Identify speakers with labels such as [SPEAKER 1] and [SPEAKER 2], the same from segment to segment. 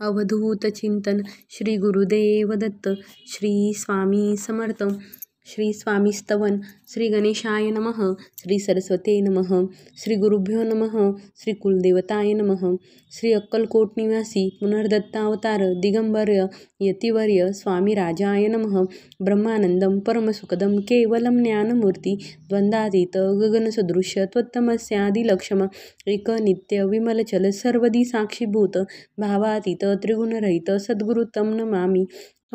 [SPEAKER 1] अवधूत चिंतन श्री गुरुदेव दत्त. श्री स्वामी समर्थ. श्री स्वामी स्तवन. श्री गणेशाय नमः. श्री सरस्वते नमः. श्री गुरुभ्यो नमः. श्री कुलदेवताय नमः. श्री अक्कलकोट निवासी पुनर्दत्तावतार दिगंबर्य यतिवर्य स्वामी राजाय नमः. ब्रह्मानंदम परमसुखदम केवलम ज्ञानमूर्ती द्वंद्वातीत गगनसदृश्य त्वत्तमस्यादिलक्षम एक नित्य विमलचल सर्वदी साक्षीभूत भावातीत त्रिगुणरहित सद्गुरु तम नमामि.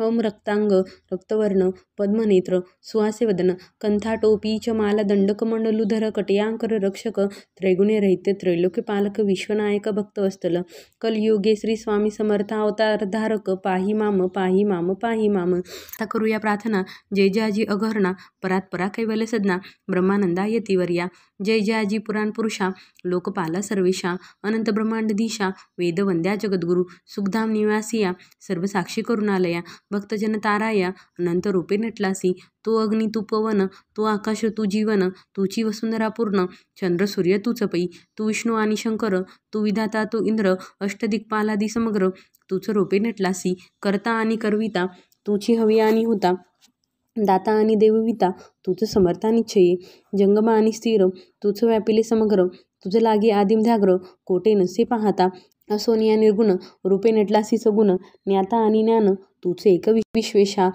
[SPEAKER 1] ओम रक्तांग रक्तवर्ण पद्मनेत्र सुहासे वदन कंठाटोपी च माला दंडकमंडलुधर कटयांकर रक्षक त्रैगुण्य रहित त्रैलोक्य पालक विश्वनायक भक्तवत्सल कलयुगे श्री स्वामी समर्थ अवतार धारक पाही माम पाही माम पाही माम. आता करूया प्रार्थना. जय जयाजी अघहरणा परात्परा कैवल्य सदना ब्रह्मानंदा यतिवर्या. जय जयाजी पुराण पुरुषा लोकपाला सर्वेशा अनंत ब्रह्मांडधीशा वेदवंद्या जगद्गुरु सुखधाम निवासिया सर्वसाक्षी करुणालया भक्तजन ताराया अनंत रूपे नटलासी. तू अग्नी तू पवन तू आकाश तू जीवन तुची वसुंधरा पूर्ण चंद्र सूर्य तूच पै तू विष्णू आणि शंकर तू विधाता तू इंद्र अष्टदिक्पालादी समग्र तूच रूपे नटलासी. करता आणि करविता तुची हवी आणि होता दाता आणि देवविता तुझ समर्था निश्चये जंगम आणि स्थिर तुझ व्यापिले समग्र तुझ लागे आदिम ध्याग्र कोटे नसे पाहता असोनिया निर्गुण रूपे नटलासी सगुण ज्ञाता आणि ज्ञान तुझे एक विश्वेशा.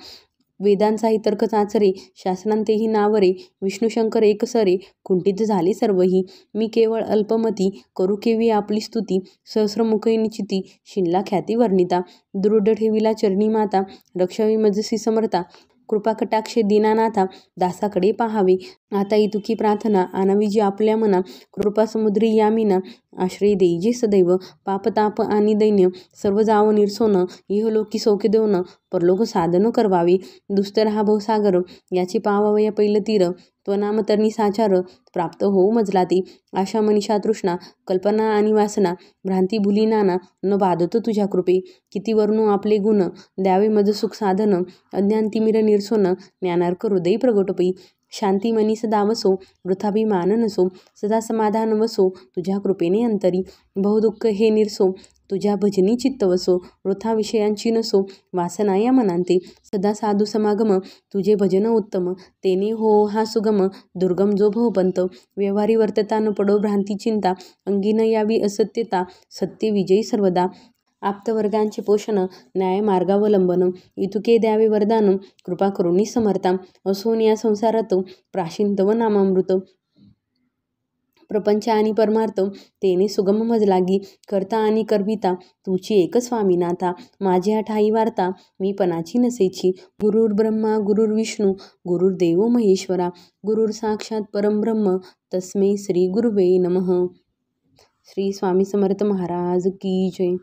[SPEAKER 1] वेदांचाही तर्क चाचरे शास्त्रांतेही नावरे विष्णुशंकर एकसरे कुंठित झाले सर्वही. मी केवळ अल्पमती करू केवी आपली स्तुती सहस्रमुखी निचिती शिनला ख्याती वर्णिता. दृढ ठेविला चरणी माता रक्षावी मजसी समर्था कृपा कटाक्षे दीनानाथा दासाकडे पाहावे. आता इतुकी प्रार्थना आणावी जी आपल्या मना कृपा समुद्री यामिना आश्रय देई जे सदैव पापताप आणि दैन्य सर्व जाव निरसोन इहलोकी सौख्य देऊन परलोक साधन करवावे. दुस्तर हा भवसागर याची पावावया पैल तीर त्वनाम तरणी साचार प्राप्त होऊ मजलाती. आशा मनीषा तृष्णा कल्पना आणि वासना भ्रांती भुली नाना न बाधतो तुझ्या कृपे. किती वर्णू आपले गुण द्यावे मज सुख साधन अज्ञान तिमिर निरसोन ज्ञानार्क हृदय प्रगटपै. शांती मनी सदा वसो वृथाभिमान नसो सदा समाधान वसो तुझ्या कृपेने अंतरी. बहुदुःख हे निरसो तुझ्या भजनी चित्त वसो वृथा विषयांची नसो वासना या मनांते. सदा साधू समागम तुझे भजन उत्तम तेने हो हा सुगम दुर्गम जो भवपंत. व्यवहारी वर्तता न पडो भ्रांती चिंता अंगी न यावी असत्यता सत्य विजयी सर्वदा. आप्तवर्गांचे पोषण न्याय मार्गावलंबन इतुके द्यावे वरदान कृपा करुणी समर्था. असोन या संसारात प्राशिन तव नामामृत प्रपंच आणि परमार्थ तेने सुगम मज लागी. करता आणि करविता तुची एक स्वामीनाथा माझी ठाई वार्ता मी पणाची नसेची. गुरुर् ब्रह्मा गुरुर्विष्णू गुरुर्देव महेश्वरा गुरुर साक्षात परमब्रह्म तस्मै श्री गुरुवे नमः. श्री स्वामी समर्थ महाराज की जय.